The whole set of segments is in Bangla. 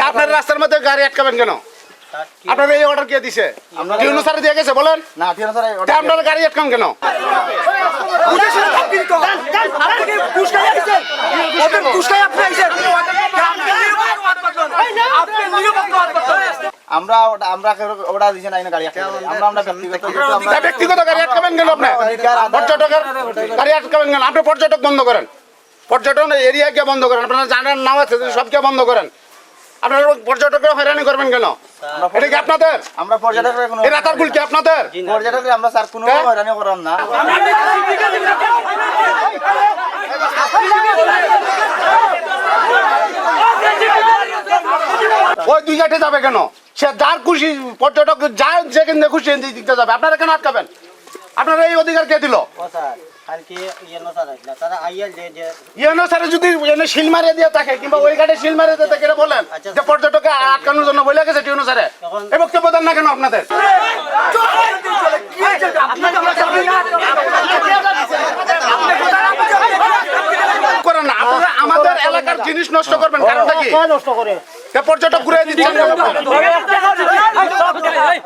আপনার রাস্তার মধ্যে গাড়ি আটকাবেন কেন? আপনার এই অর্ডার কে দিছে? টিউনো স্যার দিয়ে গেছে বলেন না টিউনো স্যার আপনার গাড়ি আটকান কেন? আমরা আমরা ওটা দিছি না গাড়ি আমরা ব্যক্তিগত গাড়ি আটকাবেন কেন? আপনি পর্যটকের গাড়ি আটকাবেন কেন? আপনি পর্যটক বন্ধ করেন, পর্যটন এরিয়া কে বন্ধ করেন, আপনারা জানার নাম আছে সবকে বন্ধ করেন। আপনারা পর্যটকরা হয়রানি করবেন কেন? এটা কি আপনাদের? আমরা পর্যটকরা কোনো এই রাতারগুল কি আপনাদের? পর্যটকরা আমরা স্যার কোনো হয়রানি করাম না। ওই দুই ঘাটে যাবে কেন? সে যার খুশি পর্যটক যার যেখানে খুশি দিতে যাবে, আপনারা কেন আটকাবেন? আপনারা এই অধিকার কে দিল? ইয়েনো স্যার যদি শিল মারিয়ে দিয়ে থাকে কিংবা ওই ঘাটে শিল মারিয়ে দিয়ে থাকে এটা বলেন যে পর্যটককে আটকানোর জন্য বলে গেছে টিউনো স্যারে, এই বক্তব্য দেন না কেন আপনাদের? করেন না, আপনারা আমাদের এলাকার জিনিস নষ্ট করবেন, কারণটা কি? নষ্ট করে পর্যটক ঘুরে দিচ্ছেন ভাই।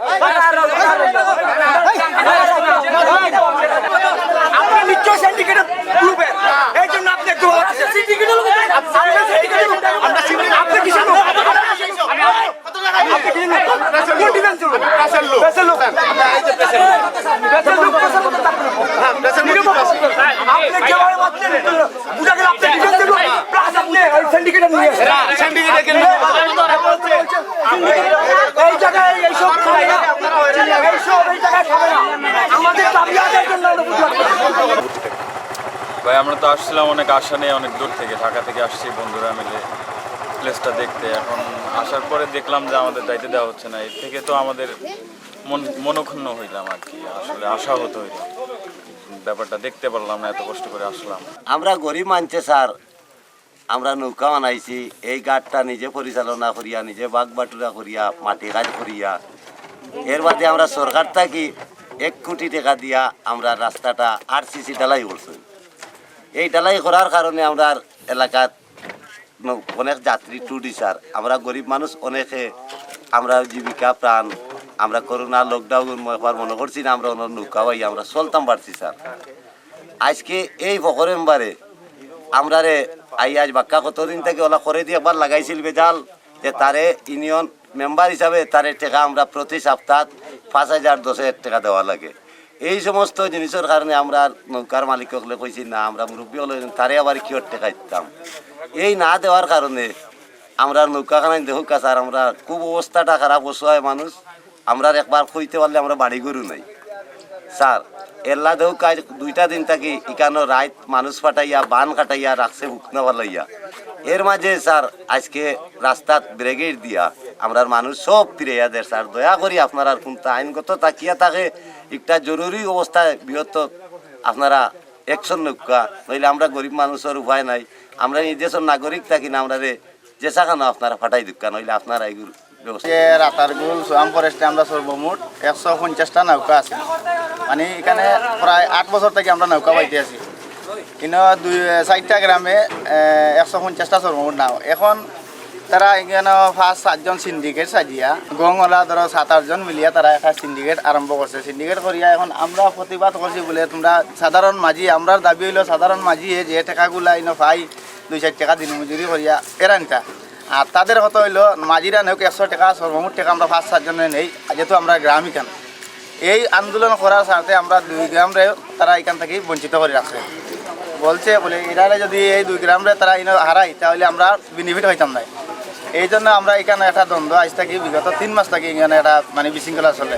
আমরা তো আসছিলাম অনেক আশা নিয়ে, অনেক দূর থেকে, ঢাকা থেকে আসছি বন্ধুরা মিলে প্লেসটা দেখতে। এখন আসার পরে দেখলাম যে আমাদের দায়িত্ব দেওয়া হচ্ছে না, এর থেকে তো আমাদের মনক্ষুণ্ণ হইলাম আর কি, আসলে আশাহত হইলাম। ব্যাপারটা দেখতে পারলাম না, এত কষ্ট করে আসলাম। আমরা গরিব মানছে স্যার, আমরা নৌকা বানাইছি, এই ঘাটটা নিজে পরিচালনা করিয়া, নিজে বাগ বাটুরা করিয়া, মাটি কাজ করিয়া, এর বাদে আমরা সরকার থাকি 1 কোটি টাকা দিয়া আমরা রাস্তাটা RCC ঢালাই করছি। এই ঢালাই করার কারণে আমরা এলাকার অনেক যাত্রী টুটি স্যার, আমরা গরিব মানুষ অনেকে আমরা জীবিকা প্রাণ, আমরা করোনা লকডাউন মনে করছি না, আমরা নৌকা পাই আমরা চলতাম পারছি স্যার। আজকে এই ফকরেমবারে আমরা রে আজ বাক্কা কতদিন থেকে ওলা করে দিয়ে একবার লাগাইছিল বেজাল যে তারে ইউনিয়ন মেম্বার হিসাবে তারে টাকা আমরা প্রতি সপ্তাহ 5,000 10,000 টাকা দেওয়া লাগে। এই সমস্ত জিনিসের কারণে আমরা নৌকার মালিক হলে কইছি না, আমরা মুরব্বী হলে তারে আবার কিয়র টাকা দিতাম। এই না দেওয়ার কারণে আমরা নৌকাখানায় দেখুক স্যার, আমরা খুব অবস্থাটা খারাপ, অসহায় মানুষ। আমরা একবার কইতে পারলে আমরা বাড়ি গরু নাই স্যার। এল্লা দেহ কাজ 2টা দিন থাকি ইকানো রাত মানুষ ফাটাইয়া বান কাটাইয়া রাখছে হুকনা ভালাইয়া। এর মাঝে স্যার আজকে রাস্তাত ব্রিগেড দিয়া আমরা মানুষ সব ফিরাইয়া দেয় স্যার। দয়া করি আপনারা কোনটা আইনগত তাকিয়া থাকে, একটা জরুরি অবস্থায় বৃহত্তর আপনারা অ্যাকশন নৌকা, নইলে আমরা গরিব মানুষের উপায় নাই। আমরা এই দেশের নাগরিক থাকি না, আমরা রে যে চাকানো আপনারা ফাটাই দুকা, নইলে আপনারা এইগুলো রাতারগুল সোয়াম ফরেস্টে আমরা সর্বমোট 150টা নৌকা আছে। মানে এখানে প্রায় 8 বছর থেকে আমরা নৌকা পাইতে আছি। কিন্তু 4টা গ্রামে 150টা সর্বমোট নাও। এখন তারা এখানে 5-7 জন সিন্ডিকেট সাজিয়া গংওয়ালা ধরো 7-8 জন মিলিয়া তারা একটা সিন্ডিকেট আরম্ভ করছে। সিন্ডিকেট করিয়া এখন আমরা প্রতিবাদ করছি বলে তোমরা সাধারণ মাঝি, আমরা দাবি হইল সাধারণ মাঝি যে টাকাগুলা ইনো পাই 2-4 টাকা দিন মজুরি করিয়া এরানটা। আর তাদের কথা হইলো মাঝিরা নেই 100 টাকা সর্বমোট টাকা আমরা 5-7 জনে নেই, যেহেতু আমরা গ্রামই কেন। এই আন্দোলন করার সাথে আমরা 2 গ্রামরে তারা এখান থেকে বঞ্চিত করে রাখছে। বলছে বলে এরা যদি এই 2 গ্রামরে তারা ইনো হারাই তাহলে আমরা বেনিফিট হইতাম না। এই জন্য আমরা এখানে একটা দ্বন্দ্ব আজ থাকি বিগত 3 মাস থাকি এখানে একটা মানে বিশৃঙ্খলা চলে।